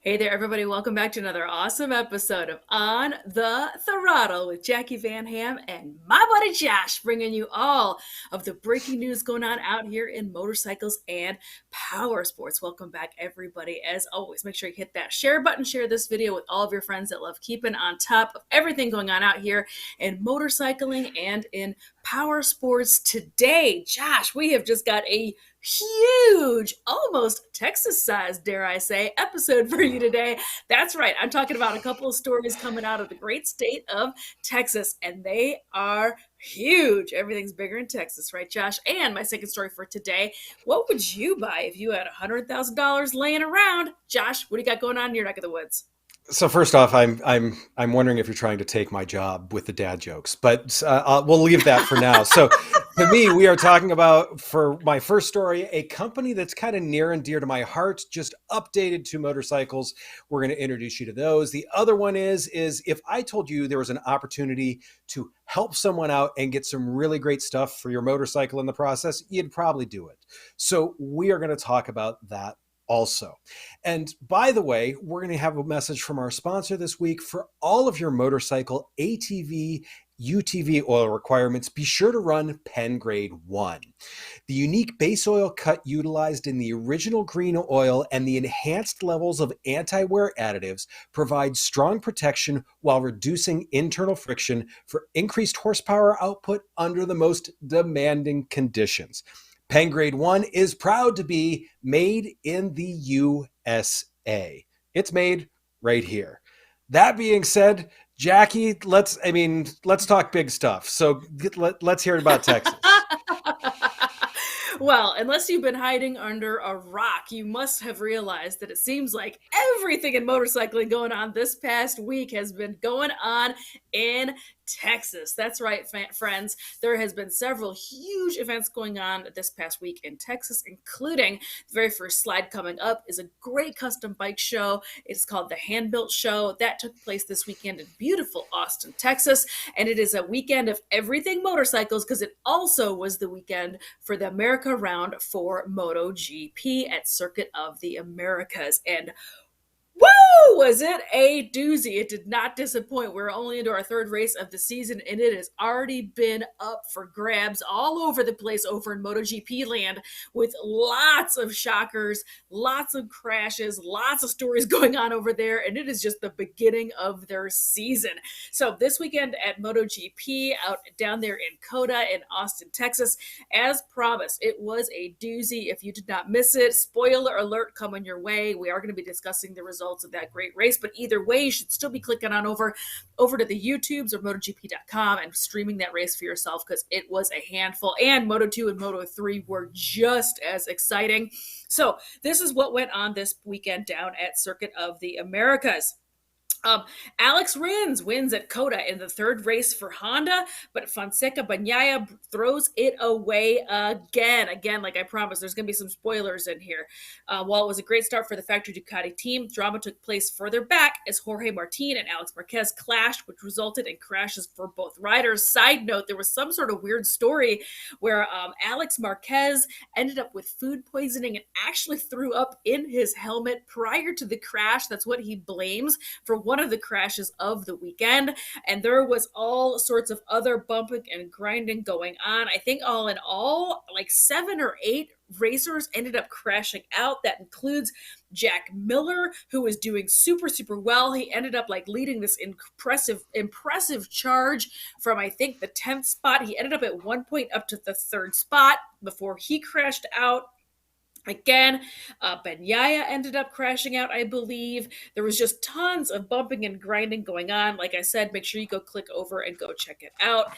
Hey there, everybody. Welcome back to another awesome episode of On the Throttle with Jackie Van Ham and my buddy Josh, bringing you all of the breaking news going on out here in motorcycles and power sports. Welcome back, everybody. As always, make sure you hit that share button, share this video with all of your friends that love keeping on top of everything going on out here in motorcycling and in power sports. Today, Josh, we have just got a huge, almost Texas-sized, dare I say, episode for you today. That's right. I'm talking about a couple of stories coming out of the great state of Texas, and they are huge. Everything's bigger in Texas, right, Josh? And my second story for today, what would you buy if you had $100,000 laying around? Josh, what do you got going on in your neck of the woods? So first off, I'm wondering if you're trying to take my job with the dad jokes, but we'll leave that for now. So to me, we are talking about, for my first story, a company that's kind of near and dear to my heart, just updated to motorcycles. We're going to introduce you to those. The other one is if I told you there was an opportunity to help someone out and get some really great stuff for your motorcycle in the process, you'd probably do it. So we are going to talk about that also. And by the way, we're going to have a message from our sponsor this week. For all of your motorcycle ATV, UTV oil requirements, be sure to run Pen Grade 1. The unique base oil cut utilized in the original green oil and the enhanced levels of anti-wear additives provide strong protection while reducing internal friction for increased horsepower output under the most demanding conditions. Pen Grade 1 is proud to be made in the USA. It's made right here. That being said, Jackie, let's talk big stuff. So let's hear about Texas. Well, unless you've been hiding under a rock, you must have realized that it seems like everything in motorcycling going on this past week has been going on in Texas. That's right, friends. There has been several huge events going on this past week in Texas, including the very first slide coming up is a great custom bike show. It's called the Handbuilt Show. That took place this weekend in beautiful Austin, Texas. And it is a weekend of everything motorcycles because it also was the weekend for the America round for MotoGP at Circuit of the Americas. And woo! Was it a doozy? It did not disappoint. We're only into our third race of the season, and it has already been up for grabs all over the place over in MotoGP land with lots of shockers, lots of crashes, lots of stories going on over there, and it is just the beginning of their season. So this weekend at MotoGP out down there in COTA in Austin, Texas, as promised, it was a doozy. If you did not miss it, spoiler alert coming your way. We are going to be discussing the results of that great race, but either way, you should still be clicking on over to the YouTubes or MotoGP.com and streaming that race for yourself because it was a handful. And Moto2 and Moto3 were just as exciting. So this is what went on this weekend down at Circuit of the Americas. Alex Rins wins at COTA in the third race for Honda, but Fonseca Bagnaia throws it away again. Again, like I promised, there's going to be some spoilers in here. While it was a great start for the Factory Ducati team, drama took place further back as Jorge Martin and Alex Marquez clashed, which resulted in crashes for both riders. Side note, there was some sort of weird story where Alex Marquez ended up with food poisoning and actually threw up in his helmet prior to the crash. That's what he blames for one of the crashes of the weekend. And there was all sorts of other bumping and grinding going on. I think all in all, like 7 or 8 racers ended up crashing out. That includes Jack Miller, who was doing super, super well. He ended up like leading this impressive charge from, I think, the 10th spot. He ended up at one point up to the 3rd spot before he crashed out. Again, Bagnaia ended up crashing out, I believe. There was just tons of bumping and grinding going on. Like I said, make sure you go click over and go check it out.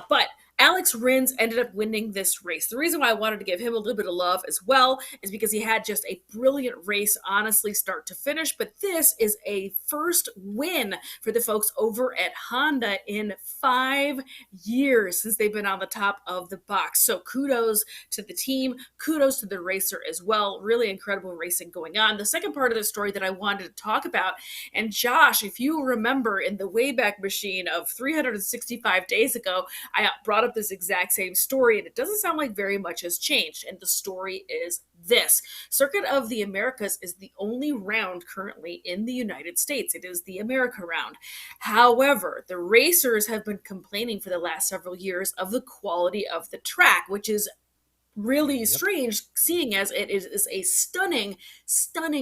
But Alex Rins ended up winning this race. The reason why I wanted to give him a little bit of love as well is because he had just a brilliant race, honestly, start to finish. But this is a first win for the folks over at Honda in 5 years since they've been on the top of the box. So kudos to the team. Kudos to the racer as well. Really incredible racing going on. The second part of the story that I wanted to talk about, and Josh, if you remember in the Wayback Machine of 365 days ago, I brought up this exact same story, and it doesn't sound like very much has changed. And the story is this. Circuit of the Americas is the only round currently in the United States. It is the America round. However, the racers have been complaining for the last several years of the quality of the track, which is really Yep. strange, seeing as it is a stunning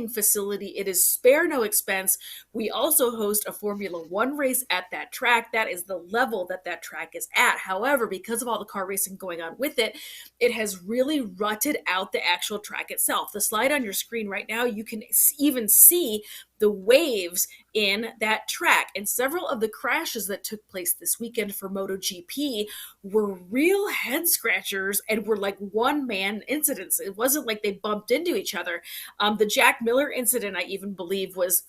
facility. It is spare no expense. We also host a Formula One race at that track. That is the level that that track is at. However, because of all the car racing going on with it, it has really rutted out the actual track itself. The slide on your screen right now, you can even see the waves in that track. And several of the crashes that took place this weekend for MotoGP were real head scratchers and were like one-man incidents. It wasn't like they bumped into each other. The Jack Miller incident, I even believe, was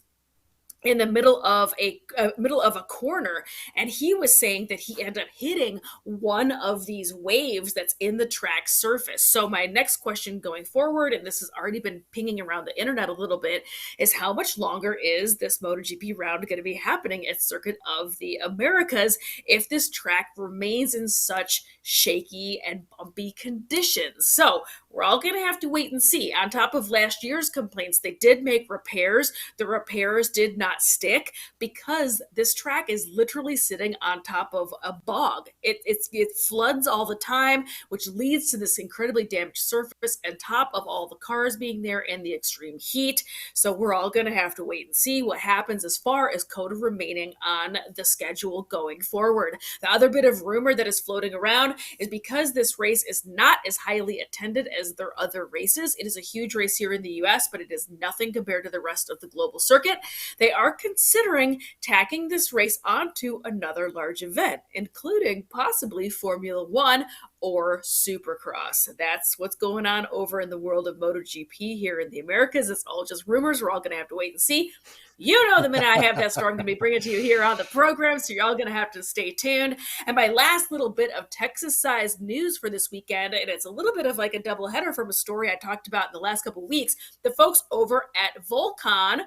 in the middle of a corner, and he was saying that he ended up hitting one of these waves that's in the track surface. So my next question going forward, and this has already been pinging around the internet a little bit, is how much longer is this MotoGP round going to be happening at Circuit of the Americas if this track remains in such shaky and bumpy conditions? So we're all going to have to wait and see. On top of last year's complaints, they did make repairs. The repairs did not stick because this track is literally sitting on top of a bog. It floods all the time, which leads to this incredibly damaged surface on top of all the cars being there and the extreme heat. So we're all going to have to wait and see what happens as far as COTA remaining on the schedule going forward. The other bit of rumor that is floating around is because this race is not as highly attended as their other races. It is a huge race here in the US, but it is nothing compared to the rest of the global circuit. They are considering tacking this race onto another large event, including possibly Formula One or Supercross. That's what's going on over in the world of MotoGP here in the Americas. It's all just rumors. We're all going to have to wait and see. You know, the minute I have that story, I'm going to be bringing it to you here on the program, so you're all going to have to stay tuned. And my last little bit of Texas-sized news for this weekend, and it's a little bit of like a doubleheader from a story I talked about in the last couple of weeks. The folks over at Volcon,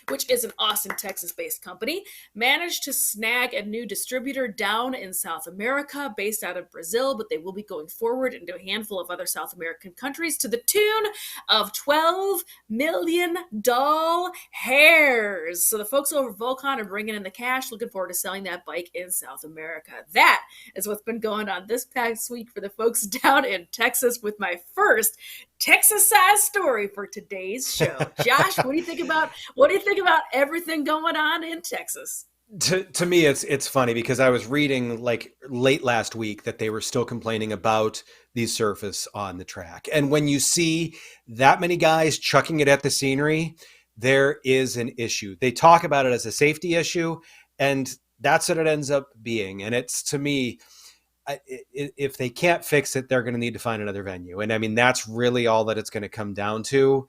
which is an Austin, Texas-based company, managed to snag a new distributor down in South America based out of Brazil, but they will be going forward into a handful of other South American countries to the tune of $12 million hairs. So the folks over Volcon are bringing in the cash, looking forward to selling that bike in South America. That is what's been going on this past week for the folks down in Texas with my first Texas-sized story for today's show. Josh, what do you think about everything going on in Texas? To me, it's funny because I was reading like late last week that they were still complaining about the surface on the track. And when you see that many guys chucking it at the scenery, there is an issue. They talk about it as a safety issue, and that's what it ends up being. And it's, to me, if they can't fix it, they're going to need to find another venue. And I mean, that's really all that it's going to come down to.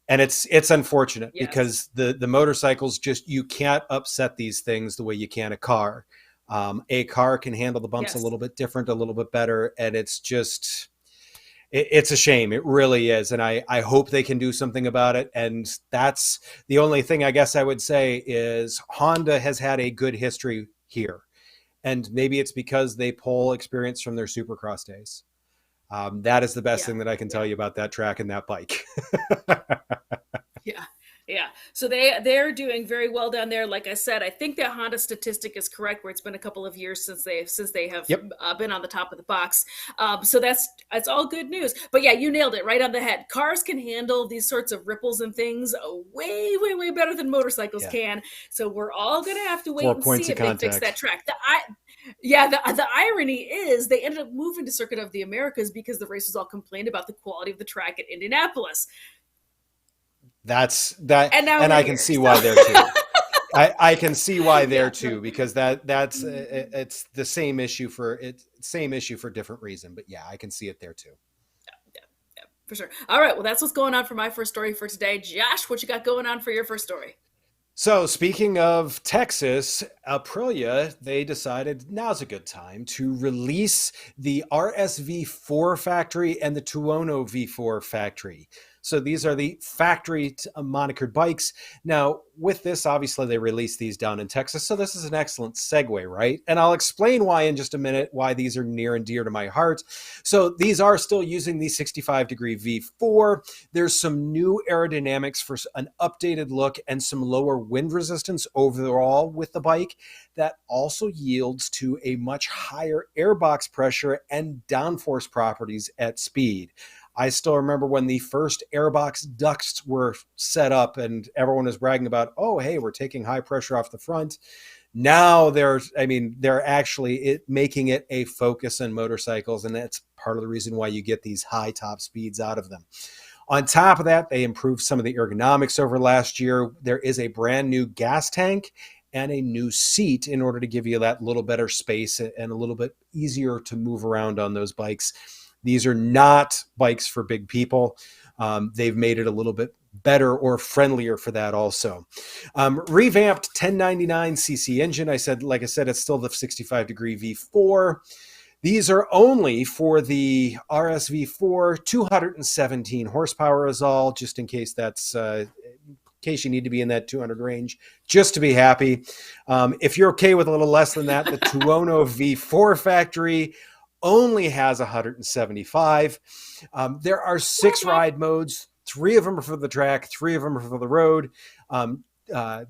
And it's unfortunate because the motorcycles, just, you can't upset these things the way you can a car. A car can handle the bumps a little bit different, a little bit better. And it's just, it's a shame. It really is. And I hope they can do something about it. And that's the only thing I guess I would say is Honda has had a good history here. And maybe it's because they pull experience from their Supercross days. That is the best thing that I can tell you about that track and that bike. Yeah. So they're doing very well down there. Like I said, I think that Honda statistic is correct, where it's been a couple of years since they have been on the top of the box. So that's all good news. But yeah, you nailed it right on the head. Cars can handle these sorts of ripples and things way, way, way better than motorcycles can. So we're all gonna have to wait and see if they fix that track. The irony is they ended up moving to Circuit of the Americas because the racers all complained about the quality of the track at Indianapolis. That's that, and I can see why there too. I can see why there too, because that's it's the same issue for different reason. But yeah, I can see it there too. Yeah, for sure. All right, well, that's what's going on for my first story for today. Josh, what you got going on for your first story? So speaking of Texas, Aprilia, they decided now's a good time to release the RSV4 Factory and the Tuono V4 Factory. So these are the factory monikered bikes. Now, with this, obviously, they released these down in Texas. So this is an excellent segue, right? And I'll explain why in just a minute, why these are near and dear to my heart. So these are still using the 65-degree V4. There's some new aerodynamics for an updated look and some lower wind resistance overall with the bike. That also yields to a much higher airbox pressure and downforce properties at speed. I still remember when the first airbox ducts were set up and everyone was bragging about, oh, hey, we're taking high pressure off the front. Now they're actually making it a focus on motorcycles, and that's part of the reason why you get these high top speeds out of them. On top of that, they improved some of the ergonomics over last year. There is a brand new gas tank and a new seat in order to give you that little better space and a little bit easier to move around on those bikes. These are not bikes for big people. They've made it a little bit better or friendlier for that also. Revamped 1099cc engine. Like I said, it's still the 65-degree V4. These are only for the RSV4, 217 horsepower is all, just in case in case you need to be in that 200 range, just to be happy. If you're okay with a little less than that, the Tuono V4 Factory only has 175. There are 6 ride modes. 3 of them are for the track, 3 of them are for the road.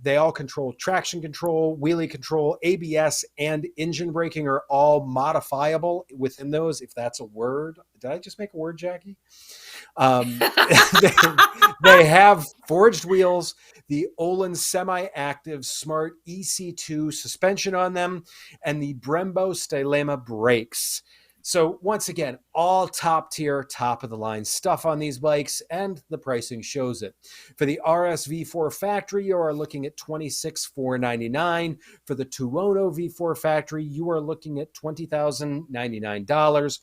They all control traction control, wheelie control, ABS, and engine braking are all modifiable within those, if that's a word. Did I just make a word, Jacqui? They have forged wheels, the Olin semi-active smart EC2 suspension on them, and the Brembo Stylema brakes. So once again, all top tier, top of the line stuff on these bikes, and the pricing shows it. For the RSV4 Factory, you are looking at $26,499. For the Tuono V4 Factory, you are looking at $20,099.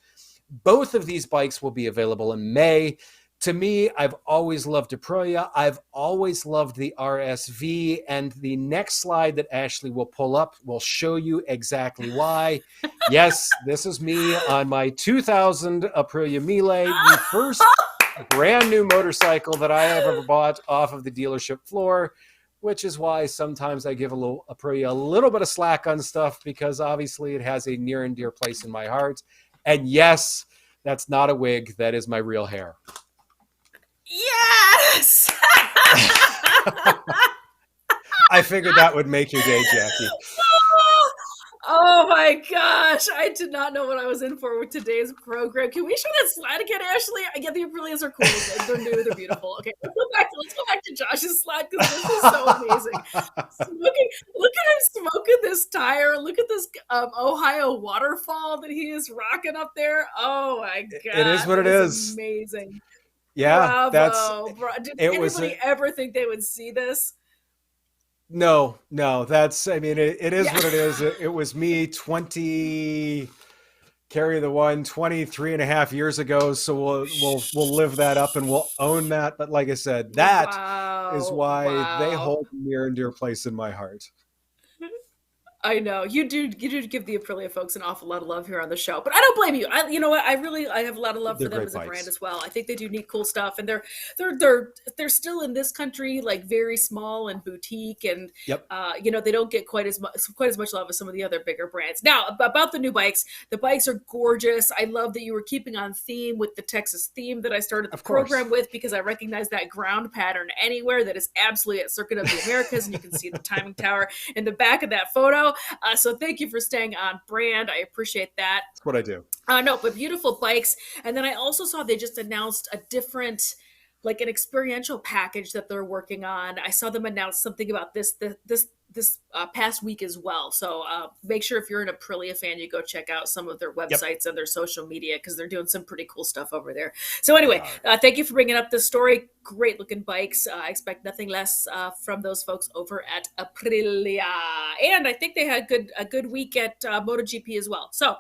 Both of these bikes will be available in May. To me, I've always loved Aprilia. I've always loved the RSV, and the next slide that Ashley will pull up will show you exactly why. Yes, this is me on my 2000 Aprilia Mille, the first brand new motorcycle that I have ever bought off of the dealership floor, which is why sometimes I give Aprilia a little bit of slack on stuff, because obviously it has a near and dear place in my heart. And yes, that's not a wig. That is my real hair. Yes! I figured that would make your day, Jacqui. Oh my gosh, I did not know what I was in for with today's program. Can we show that slide again, Ashley? I get the Aprilias are cool. They're new, they're beautiful. Okay, let's go back to Josh's slide, because this is so amazing. Look at him smoking this tire. Look at this Ohio waterfall that he is rocking up there. Oh my god. It is what it is. Amazing. Yeah, bravo. Did anybody ever think they would see this? No, that's, it is what it is. It was me 23 and a half years ago. So we'll live that up and we'll own that. But like I said, that is why they hold a near and dear place in my heart. I know you do give the Aprilia folks an awful lot of love here on the show, but I don't blame you. You know what? I have a lot of love for them as a brand as well. I think they do neat, cool stuff, and they're still in this country like very small and boutique, and yep. They don't get quite as much love as some of the other bigger brands. Now about the new bikes, the bikes are gorgeous. I love that you were keeping on theme with the Texas theme that I started the program with, because I recognize that ground pattern anywhere. That is absolutely at Circuit of the Americas, and you can see the timing tower in the back of that photo. So thank you for staying on brand. I appreciate that. That's what I do. No, but beautiful bikes. And then I also saw they just announced a different, like an experiential package that they're working on. I saw them announce something about this past week as well. So make sure if you're an Aprilia fan, you go check out some of their websites and their social media, because they're doing some pretty cool stuff over there. So anyway, thank you for bringing up this story. Great looking bikes. I expect nothing less from those folks over at Aprilia. And I think they had a good week at MotoGP as well. So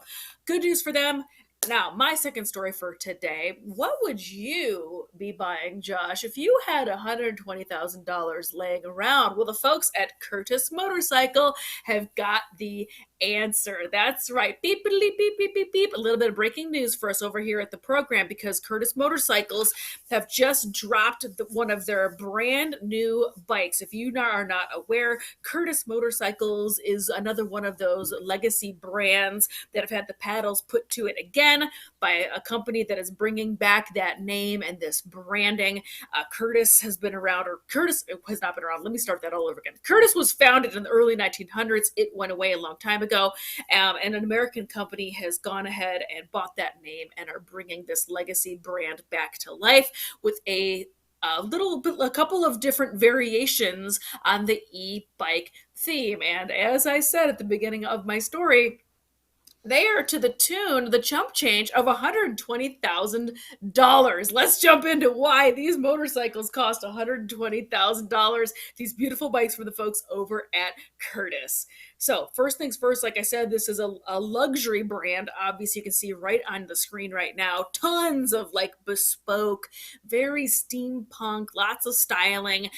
good news for them. Now, my second story for today, what would you be buying, Josh, if you had $120,000 laying around? Well, the folks at Curtis Motorcycle have got the answer. That's right. Beep, beep, beep, beep, beep, beep. A little bit of breaking news for us over here at the program, because Curtis Motorcycles have just dropped one of their brand new bikes. If you are not aware, Curtis Motorcycles is another one of those legacy brands that have had the paddles put to it again by a company that is bringing back that name and this branding. Curtis has been around, or Curtis has not been around. Let me start that all over again. Curtis was founded in the early 1900s. It went away a long time ago, and an American company has gone ahead and bought that name and are bringing this legacy brand back to life with a couple of different variations on the e-bike theme. And as I said at the beginning of my story, they are to the tune, the chump change of $120,000. Let's jump into why these motorcycles cost $120,000. These beautiful bikes for the folks over at Curtis. So first things first, like I said, this is a luxury brand. Obviously, you can see right on the screen right now, tons of like bespoke, very steampunk, lots of styling,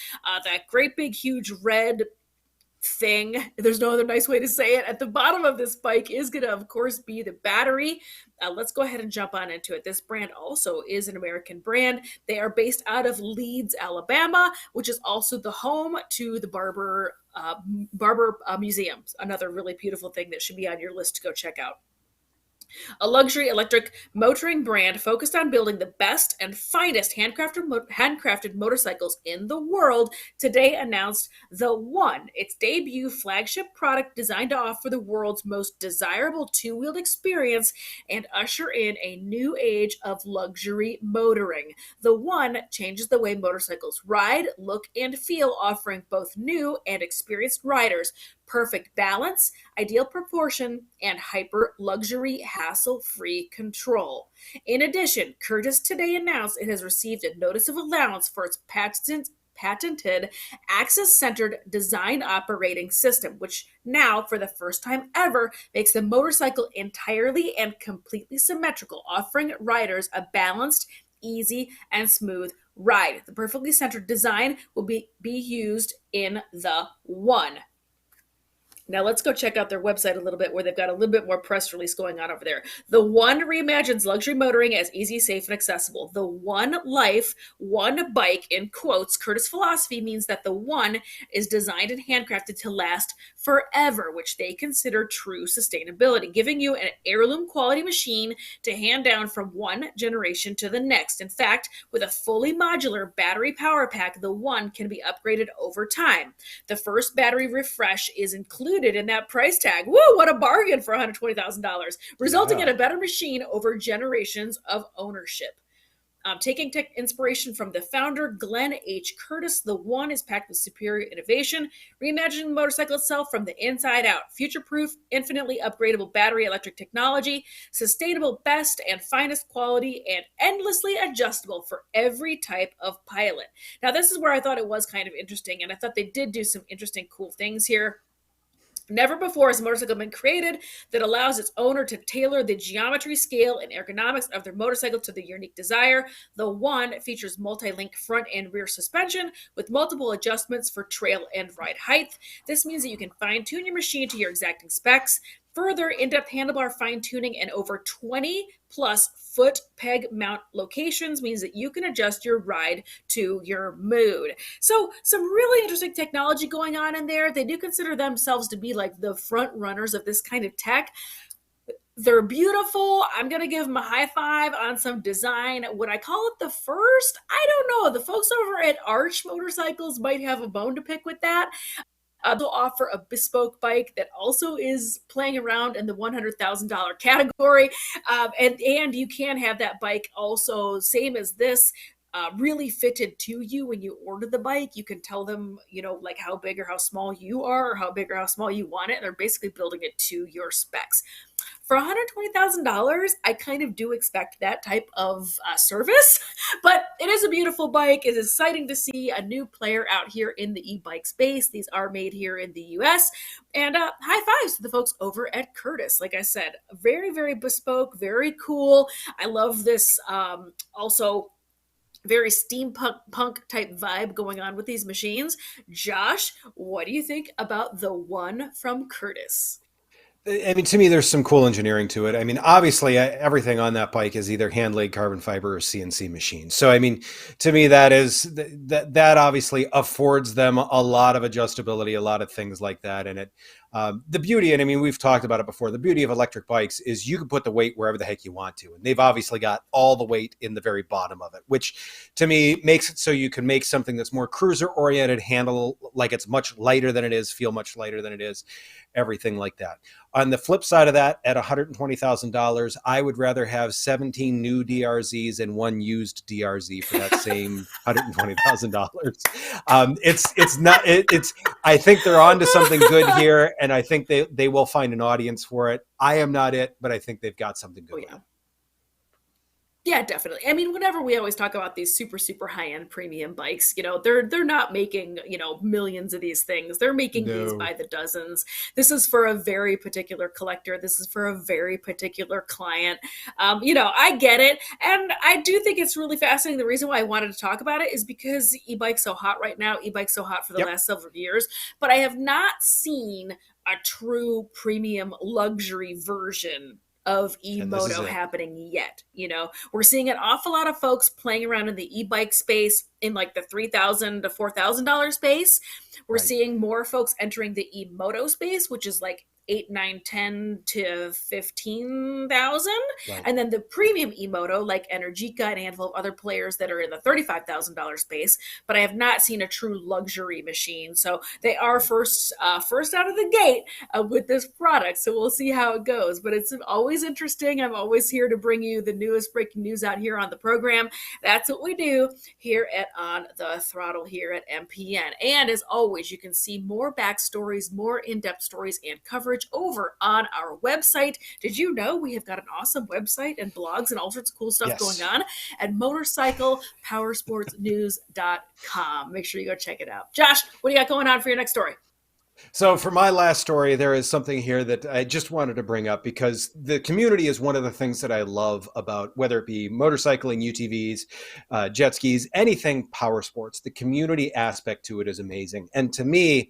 that great big huge red thing. There's no other nice way to say it. At the bottom of this bike is going to, of course, be the battery. Let's go ahead and jump on into it. This brand also is an American brand. They are based out of Leeds, Alabama, which is also the home to the Barber Museum. Another really beautiful thing that should be on your list to go check out. A luxury electric motoring brand focused on building the best and finest handcrafted motorcycles in the world, today announced the One, its debut flagship product designed to offer the world's most desirable two-wheeled experience and usher in a new age of luxury motoring. The One changes the way motorcycles ride, look, and feel, offering both new and experienced riders perfect balance, ideal proportion, and hyper luxury hassle-free control. In addition, Curtis today announced it has received a notice of allowance for its patented axis-centered design operating system, which now, for the first time ever, makes the motorcycle entirely and completely symmetrical, offering riders a balanced, easy, and smooth ride. The perfectly centered design will be used in the One. Now let's go check out their website a little bit, where they've got a little bit more press release going on over there. The One reimagines luxury motoring as easy, safe, and accessible. The One life, one bike, in quotes, Curtis philosophy means that the One is designed and handcrafted to last forever, which they consider true sustainability, giving you an heirloom quality machine to hand down from one generation to the next. In fact, with a fully modular battery power pack, the One can be upgraded over time. The first battery refresh is included in that price tag. Woo, what a bargain for $120,000, resulting in a better machine over generations of ownership. Taking tech inspiration from the founder, Glenn H. Curtis, the One is packed with superior innovation, reimagining the motorcycle itself from the inside out. Future-proof, infinitely upgradable battery electric technology, sustainable, best and finest quality, and endlessly adjustable for every type of pilot. Now, this is where I thought it was kind of interesting, and I thought they did do some interesting, cool things here. Never before has a motorcycle been created that allows its owner to tailor the geometry, scale, and ergonomics of their motorcycle to their unique desire. The One features multi-link front and rear suspension with multiple adjustments for trail and ride height. This means that you can fine-tune your machine to your exacting specs. Further, in-depth handlebar fine-tuning and over 20 plus foot peg mount locations means that you can adjust your ride to your mood. So some really interesting technology going on in there. They do consider themselves to be like the front runners of this kind of tech. They're beautiful. I'm going to give them a high five on some design. Would I call it the first? I don't know. The folks over at Arch Motorcycles might have a bone to pick with that. They'll offer a bespoke bike that also is playing around in the $100,000 category. And you can have that bike also, same as this, really fitted to you when you order the bike. You can tell them, like how big or how small you are, or how big or how small you want it. And they're basically building it to your specs. For $120,000, I kind of do expect that type of service, but it is a beautiful bike. It's exciting to see a new player out here in the e-bike space. These are made here in the US, and high fives to the folks over at Curtis. Like I said, very, very bespoke, very cool. I love this also very steampunk type vibe going on with these machines. Josh, what do you think about the One from Curtis? I mean, to me, there's some cool engineering to it. I mean, obviously, everything on that bike is either hand laid carbon fiber or CNC machine. So, I mean, to me, that obviously affords them a lot of adjustability, a lot of things like that. And the beauty, and I mean, we've talked about it before. The beauty of electric bikes is you can put the weight wherever the heck you want to, and they've obviously got all the weight in the very bottom of it, which to me makes it so you can make something that's more cruiser oriented, handle like it's much lighter than it is, feel much lighter than it is, everything like that. On the flip side of that, at $120,000, I would rather have 17 new DRZs and one used DRZ for that same $120,000. It's not. It's. I think they're onto something good here, and I think they will find an audience for it. I am not it, but I think they've got something good. Oh, yeah. Yeah, definitely. I mean, whenever we always talk about these super, super high-end premium bikes, they're not making, millions of these things. They're making these by the dozens. This is for a very particular collector. This is for a very particular client. I get it. And I do think it's really fascinating. The reason why I wanted to talk about it is because e-bike's so hot right now. E-bike's so hot for the last several years. But I have not seen a true premium luxury version of e-moto happening yet. We're seeing an awful lot of folks playing around in the e-bike space in like the $3,000 to $4,000 space. We're seeing more folks entering the e-moto space, which is like 8, 9, 10 to 15,000. And then the premium e-moto like Energica and a handful of other players that are in the $35,000 space, but I have not seen a true luxury machine. So they are first out of the gate with this product. So we'll see how it goes, but it's always interesting. I'm always here to bring you the newest breaking news out here on the program. That's what we do here at On the Throttle here at MPN. And as always, you can see more backstories, more in-depth stories and coverage over on our website. Did you know we have got an awesome website and blogs and all sorts of cool stuff going on at motorcyclepowersportsnews.com. Make sure you go check it out. Josh, what do you got going on for your next story? So for my last story, there is something here that I just wanted to bring up because the community is one of the things that I love about whether it be motorcycling, UTVs, jet skis, anything power sports. The community aspect to it is amazing. And to me,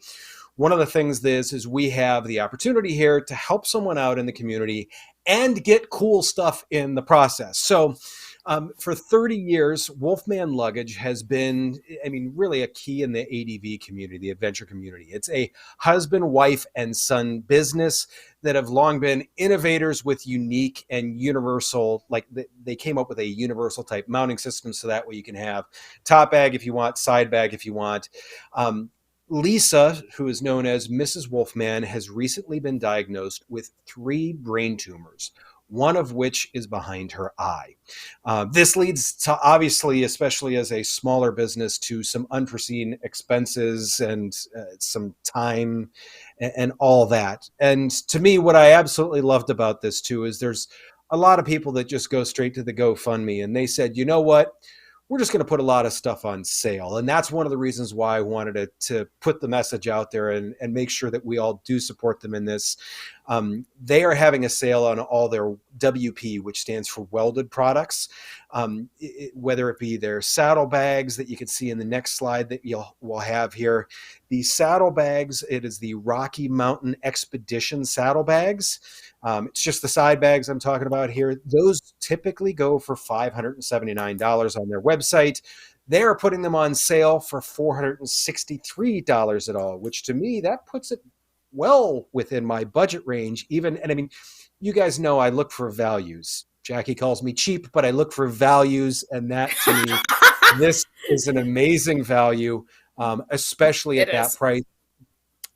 one of the things is we have the opportunity here to help someone out in the community and get cool stuff in the process. So for 30 years, Wolfman Luggage has been, really a key in the ADV community, the adventure community. It's a husband, wife, and son business that have long been innovators with unique and universal, like they came up with a universal type mounting system so that way you can have top bag if you want, side bag if you want. Lisa, who is known as Mrs. Wolfman, has recently been diagnosed with 3 brain tumors, one of which is behind her eye. This leads to, obviously, especially as a smaller business, to some unforeseen expenses and some time and all that. And to me, what I absolutely loved about this too is there's a lot of people that just go straight to the GoFundMe and they said, you know what? We're just going to put a lot of stuff on sale. And that's one of the reasons why I wanted to put the message out there and make sure that we all do support them in this. They are having a sale on all their WP, which stands for welded products, whether it be their saddlebags that you can see in the next slide that we'll have here. The saddlebags, it is the Rocky Mountain Expedition saddlebags. It's just the side bags I'm talking about here. Those typically go for $579 on their website. They are putting them on sale for $463 at all, which to me, that puts it well within my budget range. And you guys know I look for values. Jacqui calls me cheap, but I look for values. And that to me, this is an amazing value, especially at that price.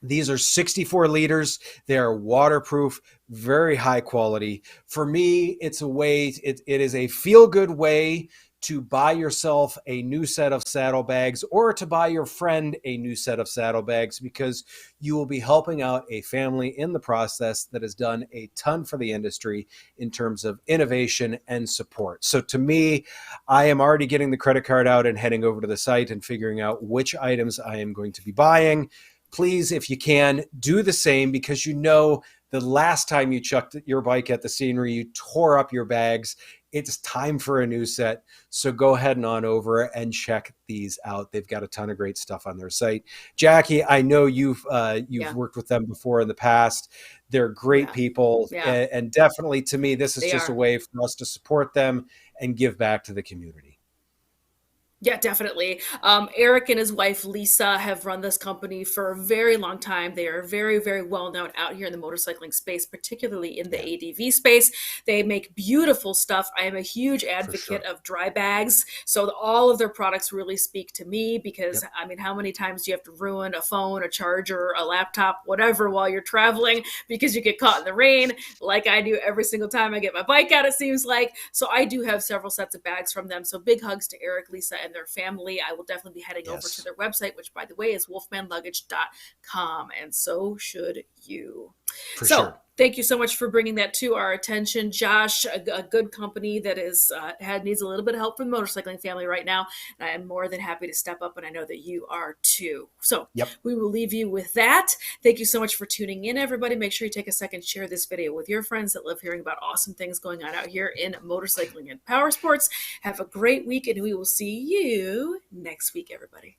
These are 64 liters. They are waterproof, very high quality. For me, it's a way, it is a feel-good way to buy yourself a new set of saddlebags or to buy your friend a new set of saddlebags because you will be helping out a family in the process that has done a ton for the industry in terms of innovation and support. So to me, I am already getting the credit card out and heading over to the site and figuring out which items I am going to be buying. Please, if you can, do the same because the last time you chucked your bike at the scenery, you tore up your bags. it's time for a new set. So go ahead and on over and check these out. They've got a ton of great stuff on their site. Jacqui, I know you've Yeah. worked with them before in the past. They're great Yeah. people. Yeah. And definitely to me, this is They just a are. way for us to support them and give back to the community. Yeah, definitely. Eric and his wife Lisa have run this company for a very long time. They are very, very well known out here in the motorcycling space, particularly in the Yeah, ADV space. They make beautiful stuff. I am a huge for advocate sure. of dry bags. So all of their products really speak to me because, Yep. I mean, how many times do you have to ruin a phone, a charger, a laptop, whatever, while you're traveling because you get caught in the rain, like I do every single time I get my bike out, it seems like. So I do have several sets of bags from them. So big hugs to Eric, Lisa, and their family. I will definitely be heading over to Yes, their website, which, by the way, is wolfmanluggage.com, and so should you. for So sure. thank you so much for bringing that to our attention, Josh. A good company that is needs a little bit of help from the motorcycling family right now, and I am more than happy to step up, and I know that you are too. So Yep. we will leave you with that. Thank you so much for tuning in, everybody. Make sure you take a second, share this video with your friends that love hearing about awesome things going on out here in motorcycling and power sports. Have a great week, and we will see you next week, everybody.